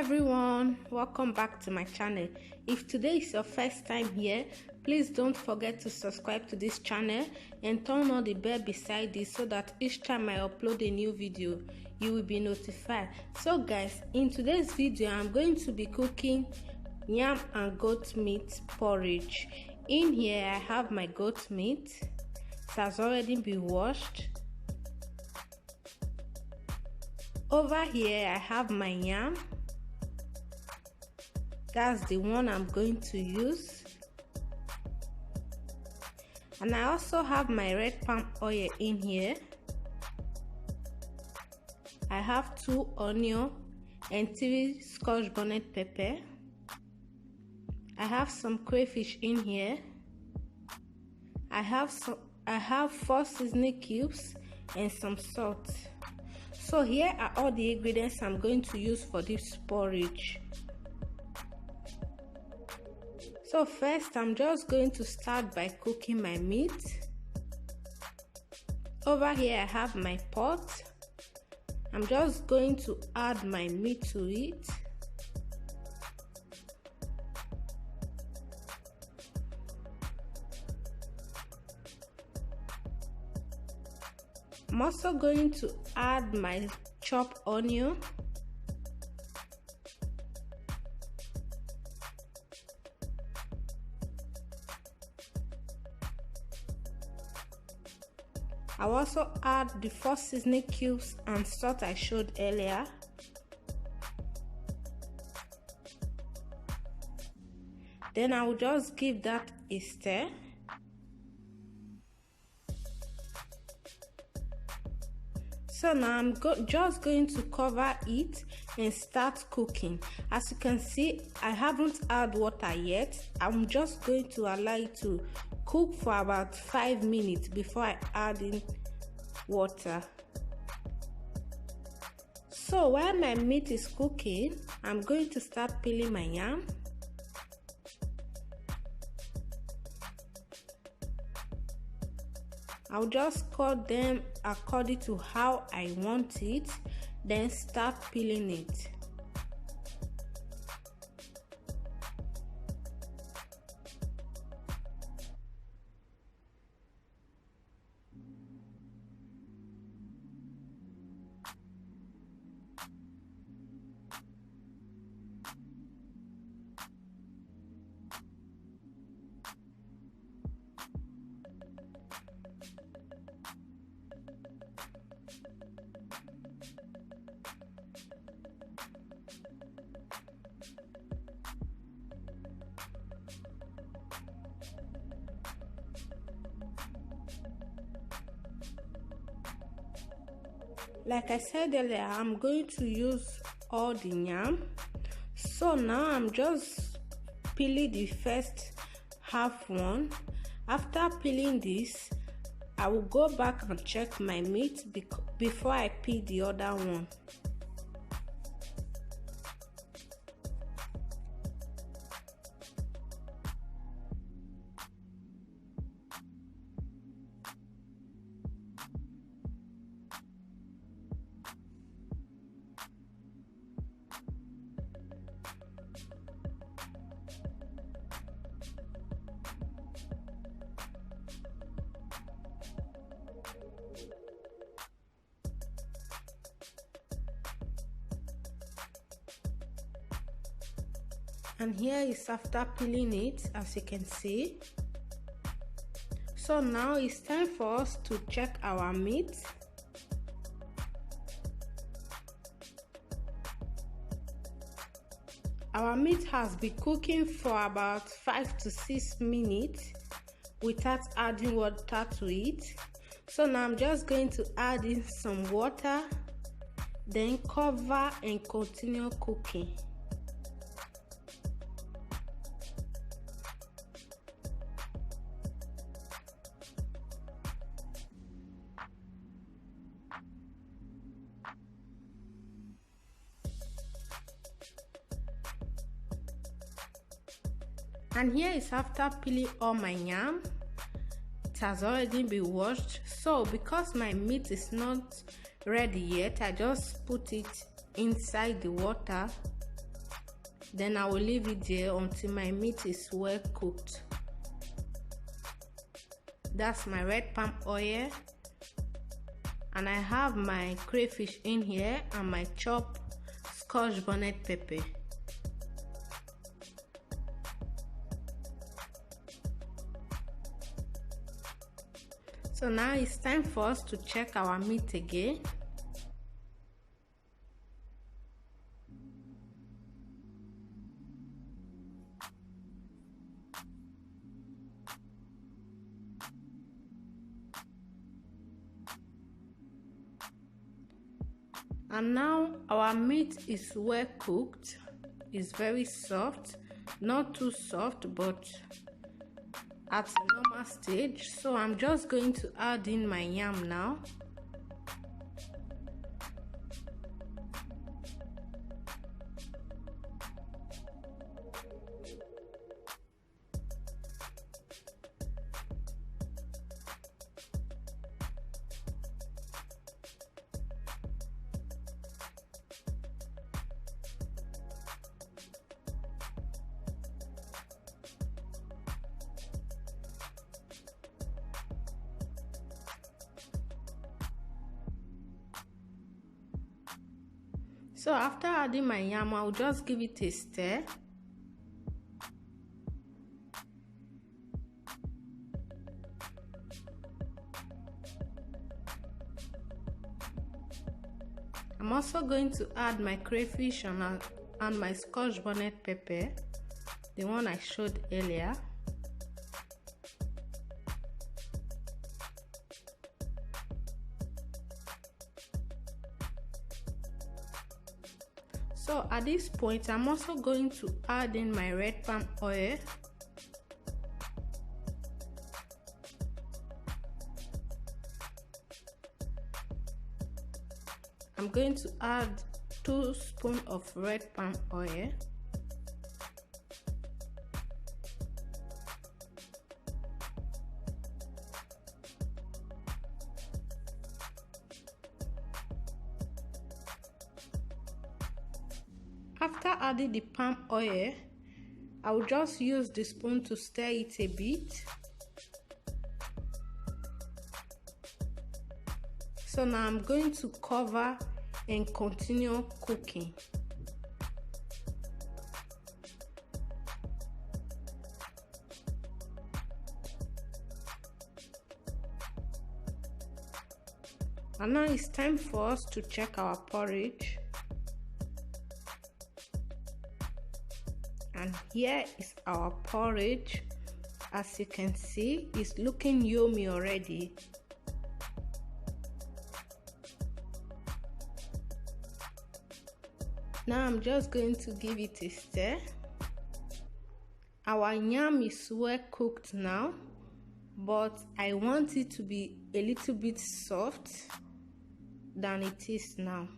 everyone, welcome back to my channel. If today is your first time here, please don't forget to subscribe to this channel and turn on the bell beside this so that each time I upload a new video you will be notified. So guys, in today's video I'm going to be cooking yam and goat meat porridge. In here I have my goat meat. It has already been washed. Over here I have my yam. That's the one I'm going to use. And I also have my red palm oil in here. I have 2 onions and 3 scotch bonnet pepper. I have some crayfish in here. I have 4 seasoning cubes and some salt. So here are all the ingredients I'm going to use for this porridge. So first I'm just going to start by cooking my meat. Over here I have my pot. I'm just going to add my meat to it. I'm also going to add my chopped onion. I'll also add the 4 seasoning cubes and salt I showed earlier. Then I will just give that a stir. So now I'm just going to cover it and start cooking. As you can see, I haven't added water yet. I'm just going to allow it to cook for about 5 minutes before I add in water. So while my meat is cooking, I'm going to start peeling my yam. I'll just cut them according to how I want it, then start peeling it. Like I said earlier, I'm going to use all the yam. So now I'm just peeling the first half one. After peeling this, I will go back and check my meat before I peel the other one. And here is after peeling it, as you can see. So now it's time for us to check our meat. Our meat has been cooking for about 5 to 6 minutes without adding water to it. So now I'm just going to add in some water, then cover and continue cooking. And here is after peeling all my yam. It has already been washed. So because my meat is not ready yet, I just put it inside the water Then I will leave it there until my meat is well cooked. That's my red palm oil, and I have my crayfish in here and my chopped Scotch bonnet pepper. So now it's time for us to check our meat again. And now our meat is well cooked. It's very soft, not too soft, but at normal stage. So I'm just going to add in my yam now. So after adding my yam, I'll just give it a stir. I'm also going to add my crayfish and my Scotch bonnet pepper, the one I showed earlier. So at this point, I'm also going to add in my red palm oil. I'm going to add 2 spoons of red palm oil. After adding the palm oil, I will just use the spoon to stir it a bit. So now I'm going to cover and continue cooking. And now it's time for us to check our porridge. And here is our porridge. As you can see, it's looking yummy already. Now I'm just going to give it a stir. Our yam is well cooked now, but I want it to be a little bit soft than it is now.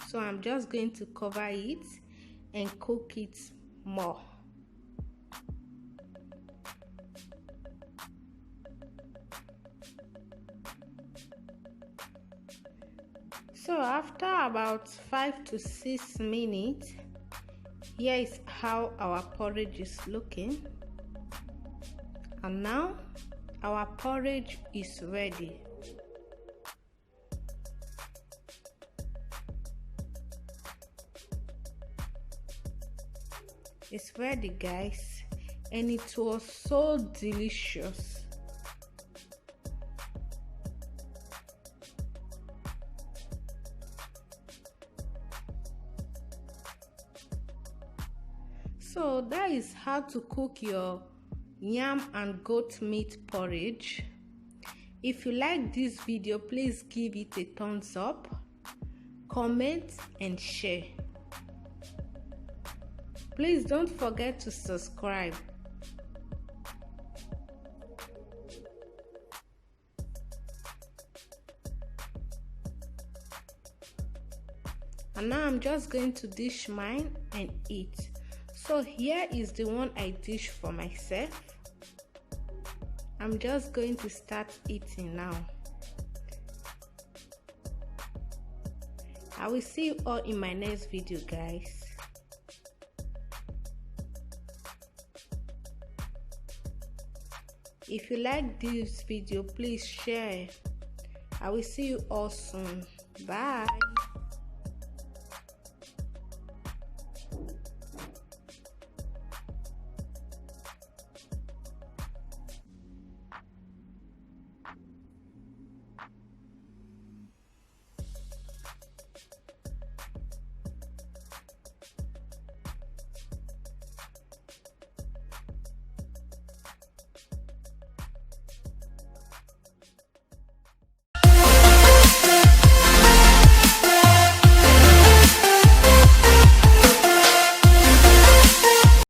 So I'm just going to cover it and cook it more. So after about 5 to 6 minutes, here is how our porridge is looking. And now our porridge is ready. It's ready, guys, and it was so delicious. So that is how to cook your yam and goat meat porridge. If you like this video, please give it a thumbs up, comment and share. Please don't forget to subscribe. And now I'm just going to dish mine and eat. So here is the one I dish for myself. I'm just going to start eating now. I will see you all in my next video, guys. If you like this video, please share. I will see you all soon. Bye.